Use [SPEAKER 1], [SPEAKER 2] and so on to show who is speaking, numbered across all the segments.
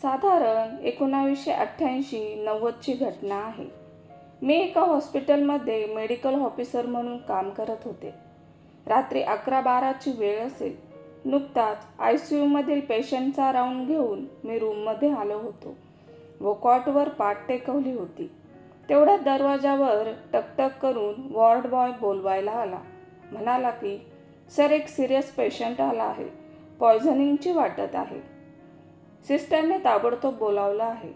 [SPEAKER 1] साधारण 1988-90ची घटना आहे. मी एका हॉस्पिटलमध्ये मेडिकल ऑफिसर म्हणून काम करत होते. रात्री 11-12ची वेळ असेल. नुकताच ICUमधील पेशंटचा राऊंड घेऊन मी रूममध्ये आलो होतो व कॉटवर पाठ टेकवली होती. तेवढ्यात दरवाजावर टकटक करून वॉर्ड बॉय बोलवायला आला. म्हणाला की सर, एक सिरियस पेशंट आला आहे, पॉयझनिंगची वाटत आहे. सिस्टरने ताबडतोब बोलावलं आहे.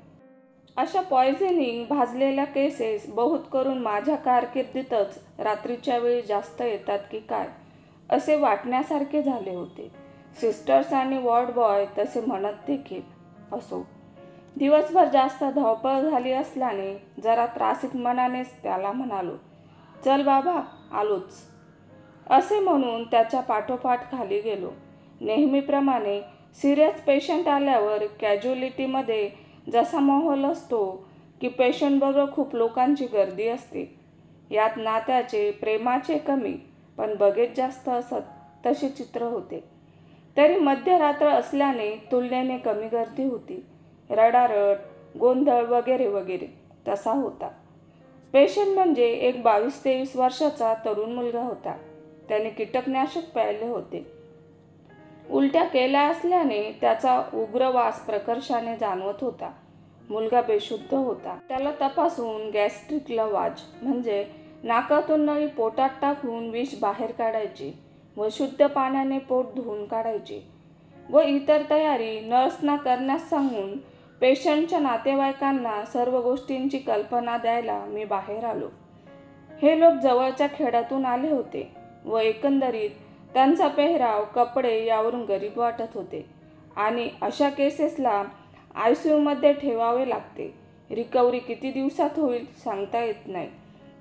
[SPEAKER 1] अशा पॉयझनिंग भाजलेल्या केसेस बहुत करून माझ्या कारकिर्दीतच रात्रीच्या वेळी जास्त येतात की काय असे वाटण्यासारखे झाले होते. सिस्टर्स आणि वॉर्ड बॉय तसे म्हणत देखील. असो, दिवसभर जास्त धावपळ झाली असल्याने जरा त्रासिक मनानेच त्याला म्हणालो, चल बाबा, आलोच असे म्हणून त्याच्या पाठोपाठ खाली गेलो. नेहमीप्रमाणे सिरियस पेशंट आल्यावर कॅज्युअलिटीमध्ये जसा माहोल असतो की पेशंटबरोबर खूप लोकांची गर्दी असते. यात नात्याचे, प्रेमाचे कमी पण बघेच जास्त असत तसे चित्र होते. तरी मध्यरात्र असल्याने तुलनेने कमी गर्दी होती. रडारड, गोंधळ वगैरे वगैरे तसा होता. पेशंट म्हणजे एक 22-23 वर्षाचा तरुण मुलगा होता. त्याने कीटकनाशक प्यायले होते. उलट्या केल्या असल्याने त्याचा उग्र वास प्रकर्षाने जाणवत होता. मुलगा बेशुद्ध होता. त्याला तपासून गॅस्ट्रिक लवाज म्हणजे नाकातून नळी पोटात टाकून विष बाहेर काढायची व शुद्ध पाण्याने पोट धुवून काढायची व इतर तयारी नर्सना करण्यास सांगून पेशंटच्या नातेवाईकांना सर्व गोष्टींची कल्पना द्यायला मी बाहेर आलो. हे लोक जवळच्या खेड्यातून आले होते व एकंदरीत त्यांचा पेहराव, कपडे यावरून गरीब वाटत होते आणि अशा केसेसला ICUमध्ये ठेवावे लागते. रिकव्हरी किती दिवसात होईल सांगता येत नाही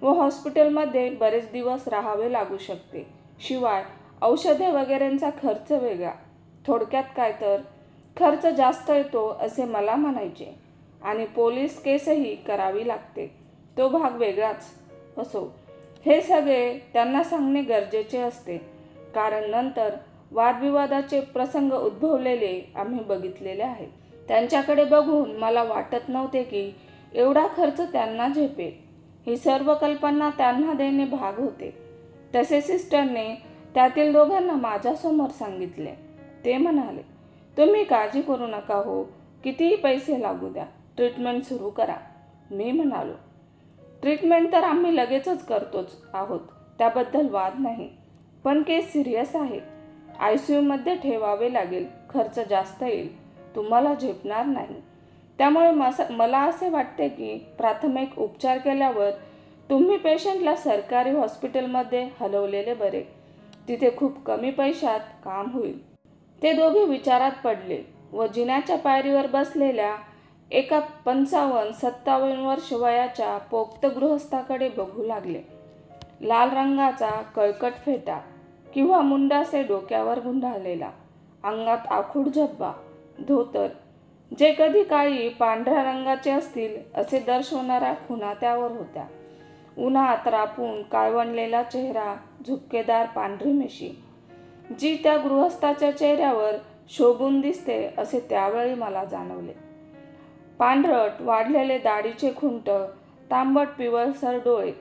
[SPEAKER 1] व हॉस्पिटलमध्ये बरेच दिवस राहावे लागू शकते. शिवाय औषधे वगैरेंचा खर्च वेगळा. थोडक्यात काय तर खर्च जास्त येतो असे मला म्हणायचे आणि पोलीस केसही करावी लागते, तो भाग वेगळाच. असो, हे सगळे त्यांना सांगणे गरजेचे असते, कारण नंतर वादविवादाचे प्रसंग उद्भवलेले आम्ही बघितलेले आहेत. त्यांच्याकडे बघून मला वाटत नव्हते की एवढा खर्च त्यांना झेपेल. ही सर्व कल्पना त्यांना देणे भाग होते. तसे सिस्टरने त्यातील दोघांना माझ्यासमोर सांगितले. ते म्हणाले, तुम्ही काळजी करू नका हो, कितीही पैसे लागू द्या, ट्रीटमेंट सुरू करा. मी म्हणालो, ट्रीटमेंट तर आम्ही लगेचच करतोच आहोत, त्याबद्दल वाद नाही, पण केस सिरियस आहे. ICUमध्ये ठेवावे लागेल, खर्च जास्त येईल, तुम्हाला झेपणार नाही. त्यामुळे मला असे वाटते की प्राथमिक उपचार केल्यावर तुम्ही पेशंटला सरकारी हॉस्पिटलमध्ये हलवलेले बरे. तिथे खूप कमी पैशात काम होईल. ते दोघे विचारात पडले व जिन्याच्या पायरीवर बसलेल्या एका 55-57 वर्ष वयाच्या पोक्त गृहस्थाकडे बघू लागले. लाल रंगाचा कळकट फेटा किंवा मुंडासे डोक्यावर गुंडाळलेला, अंगात आखूड झब्बा, धोतर, जे कधी काळी पांढऱ्या रंगाचे असतील असे दर्शवणाऱ्या खुणा त्यावर होत्या. उन्हात रापून काळवंडलेला चेहरा, झुपकेदार पांढरी मिशी, जी त्या गृहस्थाच्या चेहऱ्यावर शोभून दिसते असे त्यावेळी मला जाणवले. पांढरट वाढलेले दाढीचे खुंट, तांबट पिवळसर डोळे,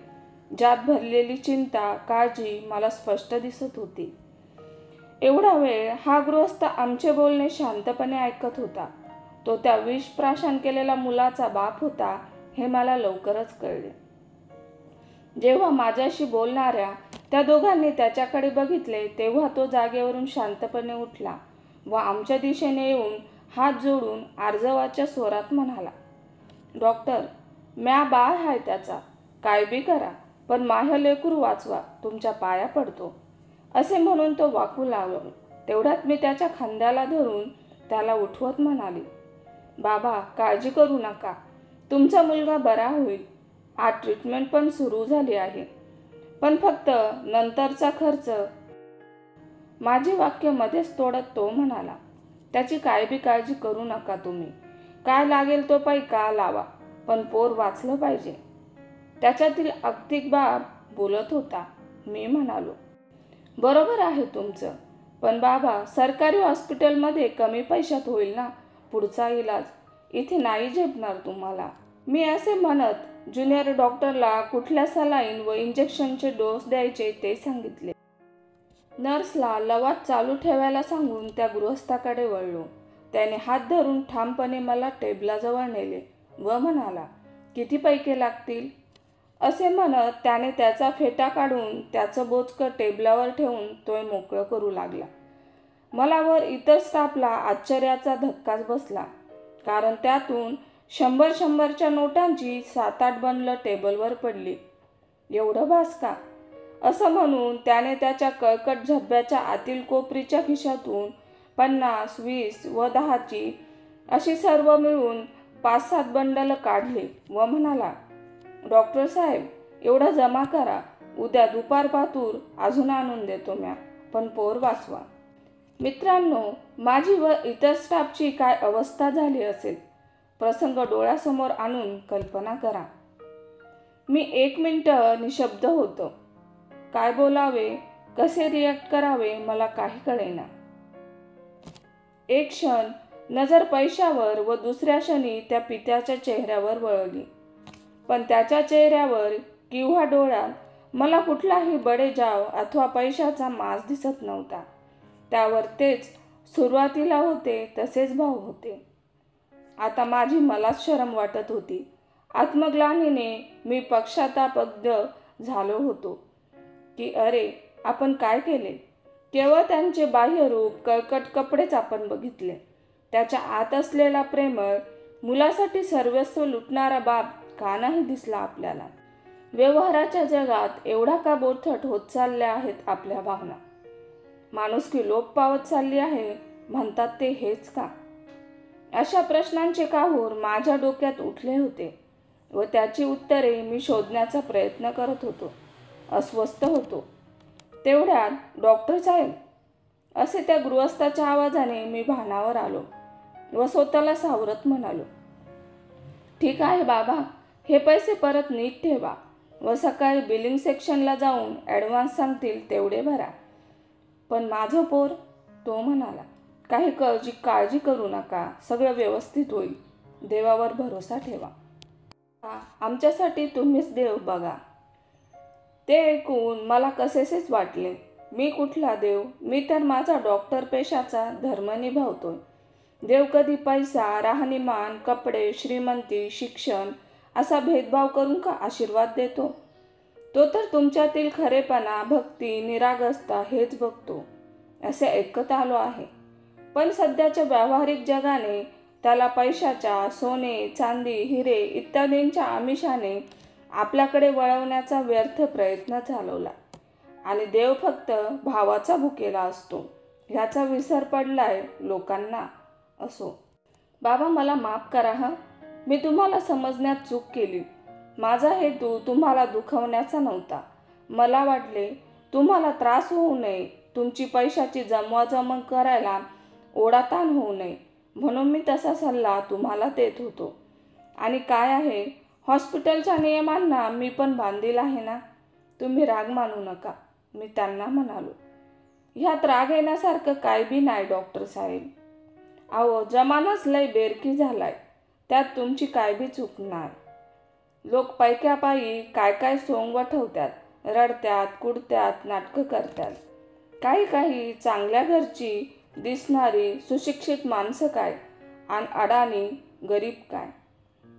[SPEAKER 1] ज्यात भरलेली चिंता, काळजी मला स्पष्ट दिसत होती. एवढा वेळ हा गृहस्थ आमचे बोलणे शांतपणे ऐकत होता. तो त्या विष प्राशन केलेल्या मुलाचा बाप होता हे मला लवकरच कळले. जेव्हा माझ्याशी बोलणाऱ्या त्या दोघांनी त्याच्याकडे बघितले तेव्हा तो जागेवरून शांतपणे उठला व आमच्या दिशेने येऊन हात जोडून आर्जवाच्या स्वरात म्हणाला, डॉक्टर, म्या बाळ हाय त्याचा, काय बी करा, पण माह्य लेकरू वाचवा, तुमच्या पाया पडतो. असे म्हणून तो वाकू लागला. तेवढ्यात मी त्याच्या खांद्याला धरून त्याला उठवत म्हणाली, बाबा, काळजी करू नका, तुमचा मुलगा बरा होईल. आज ट्रीटमेंट पण सुरू झाली आहे, पण फक्त नंतरचा खर्च. माझे वाक्य मध्येच तोडत तो म्हणाला, त्याची काय बी काळजी करू नका तुम्ही, काय लागेल तो पैका लावा, पण पोर वाचलं पाहिजे. त्याच्यातील अगतिक बाप बोलत होता. मी म्हणालो, बरोबर आहे तुमचं, पण बाबा, सरकारी हॉस्पिटलमध्ये कमी पैशात होईल ना पुढचा इलाज. इथे नाही झेपणार तुम्हाला, मी असे म्हणत ज्युनियर डॉक्टरला कुठल्या सलाईन व इंजेक्शनचे डोस द्यायचे ते सांगितले. नर्सला लवाद चालू ठेवायला सांगून त्या गृहस्थाकडे वळलो. त्याने हात धरून ठामपणे मला टेबलाजवळ नेले व म्हणाला, किती पैके लागतील? असे म्हणत त्याने त्याचा फेटा काढून त्याचं बोचकं टेबलावर ठेवून तो मोकळं करू लागला. मला वर इतर स्टाफला आश्चर्याचा धक्काच बसला, कारण त्यातून 100-100च्या नोटांची 7-8 बंडलं टेबलवर पडली. एवढं भास का? असं म्हणून त्याने त्याच्या कळकट झब्ब्याच्या आतील कोपरीच्या खिशातून 50, 20 व 10ची अशी सर्व मिळून 5-7 बंडलं काढली व म्हणाला, डॉक्टर साहेब, एवढं जमा करा. उद्या दुपारपातूर अजून आणून देतो म्या, पण पोर वाचवा. मित्रांनो, माझी व इतर स्टाफची काय अवस्था झाली असेल, प्रसंग डोळ्यासमोर आणून कल्पना करा. मी 1 मिनिट निशब्द होतो. काय बोलावे, कसे रिॲक्ट करावे मला काही कळेना. एक क्षण नजर पैशावर व दुसऱ्या क्षणी त्या पित्याच्या चेहऱ्यावर वळली, पण त्याच्या चेहऱ्यावर किंवा डोळ्यात मला कुठलाही बडेजाव अथवा पैशाचा माज दिसत नव्हता. त्यावर तेच सुरुवातीला होते तसेच भाव होते. आता माझी मलाच शरम वाटत होती. आत्मग्लानीने मी पश्चातापग्ध झालो होतो की अरे, आपण काय केले. केवळ त्यांचे बाह्यरूप, कळकट कपडेच आपण बघितले. त्याच्या आत असलेला प्रेमळ, मुलासाठी सर्वस्व लुटणारा बाप का नाही दिसला आपल्याला. व्यवहाराच्या जगात एवढा का बोथट होत चालल्या आहेत आपल्या भावना. माणुसकी लोप पावत चालली आहे म्हणतात ते हेच का? अशा प्रश्नांचे काहूर माझ्या डोक्यात उठले होते व त्याची उत्तरे मी शोधण्याचा प्रयत्न करत होतो. अस्वस्थ होतो. तेवढ्यात डॉक्टर साहेब, असे त्या गृहस्थाच्या आवाजाने मी भानावर आलो व स्वतःला सावरत म्हणालो, ठीक आहे बाबा, हे पैसे परत नीट ठेवा व सकाळी बिलिंग सेक्शनला जाऊन ॲडव्हान्स सांगतील तेवढे भरा. पण माझं पोर, तो म्हणाला, काही काळजी करू नका, सगळं व्यवस्थित होईल, देवावर भरोसा ठेवा. आमच्यासाठी तुम्हीच देव बघा. ते ऐकून मला कसेसेच वाटले. मी कुठला देव? मी तर माझा डॉक्टर पेशाचा धर्म निभावतोय. देव कधी पैसा, राहणीमान, कपडे, श्रीमंती, शिक्षण असा भेदभाव करून का आशीर्वाद देतो? तो तर तुमच्यातील खरेपणा, भक्ती, निरागसता हेच बघतो, असे ऐकत आलो आहे. पण सध्याच्या व्यावहारिक जगाने त्याला पैशाच्या, सोने, चांदी, हिरे इत्यादींच्या आमिषाने आपल्याकडे वळवण्याचा व्यर्थ प्रयत्न चालवला आणि देव फक्त भावाचा भुकेला असतो ह्याचा विसर पडलाय लोकांना. असो बाबा, मला माफ करा हं. मी तुम्हाला समजण्यात चूक केली. माझा हेतू तुम्हाला दुखवण्याचा नव्हता. मला वाटले तुम्हाला त्रास होऊ नये, तुमची पैशाची जमवाजमव करायला ओढाताण होऊ नये, म्हणून मी तसा सल्ला तुम्हाला देत होतो. आणि काय आहे, हॉस्पिटलच्या नियमांना मी पण बांधील आहे ना. तुम्ही राग मानू नका, मी त्यांना म्हणालो. ह्यात राग येण्यासारखं काय बी नाही डॉक्टर साहेब. अहो, जमानाच लय बेरकी झालाय, त्यात तुमची काय बी चूक नाही. लोक पैक्यापायी काय काय सोंग वठवतात, रडत्यात, कुडत्यात, नाटकं करतात. काही चांगल्या घरची दिसणारी सुशिक्षित माणसं काय आणि अडाणी गरीब काय.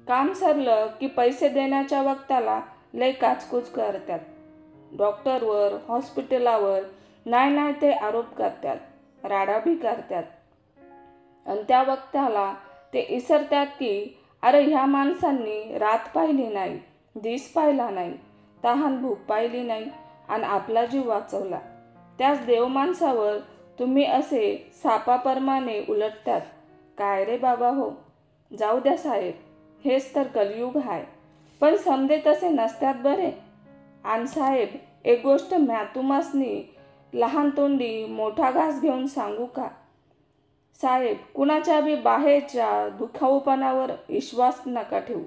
[SPEAKER 1] काम सरलं की पैसे देण्याच्या वक्ताला लय काचकूच करतात. डॉक्टरवर, हॉस्पिटलावर नाही ते आरोप करतात, राडाभी करतात. आणि त्या वक्ताला ते इसरतात की अरे, ह्या माणसांनी रात पाहिली नाही, दिस पाहिला नाही, तहान भूक पाहिली नाही आणि आपला जीव वाचवला. त्याच देवमाणसावर तुम्ही असे सापाप्रमाणे उलटतात. काय रे बाबा हो. जाऊ द्या साहेब, हेच तर कलियुग आहे. पण समजे तसे नसतात बरे. आणि साहेब, एक गोष्ट म्या तुम्हासनी लहान तोंडी मोठा घास घेऊन सांगू का? साहेब, कुणाच्या बी बाहेरच्या दुखाऊपणावर विश्वास नका ठेवू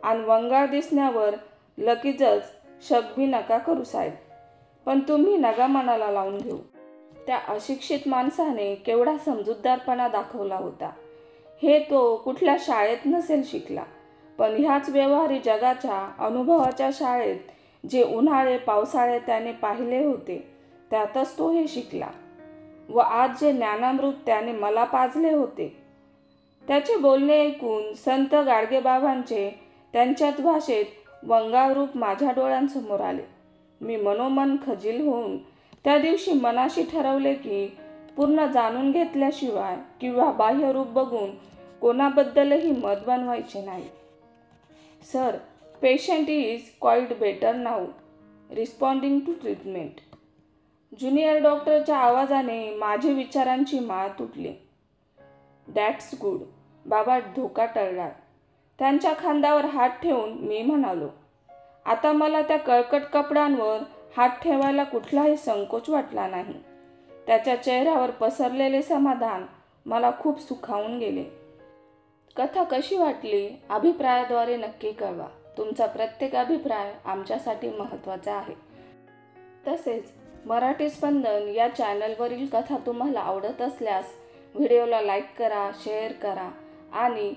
[SPEAKER 1] आणि वंगाळ दिसण्यावर लगेचच शक बी नका करू साहेब. पण तुम्ही नगा मनाला लावून घेऊ. त्या अशिक्षित माणसाने केवढा समजूतदारपणा दाखवला होता हे तो कुठल्या शाळेत नसेल शिकला, पण ह्याच व्यवहारी जगाच्या अनुभवाच्या शाळेत जे उन्हाळे पावसाळे त्याने पाहिले होते त्यातच तो हे शिकला. व आज जे ज्ञानामृत त्याने मला पाजले होते त्याचे बोलणे ऐकून संत गाडगेबाबांचे त्यांच्याच भाषेत वंगाळ रूप माझ्या डोळ्यांसमोर आले. मी मनोमन खजील होऊन त्या दिवशी मनाशी ठरवले की पूर्ण जाणून घेतल्याशिवाय किंवा बाह्य रूप बघून कोणाबद्दलही मत बनवायचे नाही. Sir, patient is quite better now, responding to treatment. Junior डॉक्टरच्या आवाजाने माझी विचारांची माळ तुटली. That's good. बाबा धोका टळला. त्यांच्या खांद्यावर हात ठेवून मी म्हणालो, आता मला त्या कळकट कपड्यांवर हात ठेवायला कुठलाही संकोच वाटला नाही. त्याच्या चेहऱ्यावर पसरलेले समाधान मला खूप सुखावून गेले. कथा कशी वाटली अभिप्रायाद्वारे नक्की कळवा. तुमचा प्रत्येक अभिप्राय आमच्यासाठी महत्त्वाचा आहे. तसेच मराठी स्पंदन या चॅनलवरील कथा तुम्हाला आवडत असल्यास व्हिडिओला लाईक करा, शेअर करा आणि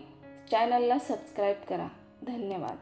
[SPEAKER 1] चॅनलला सबस्क्राईब करा. धन्यवाद.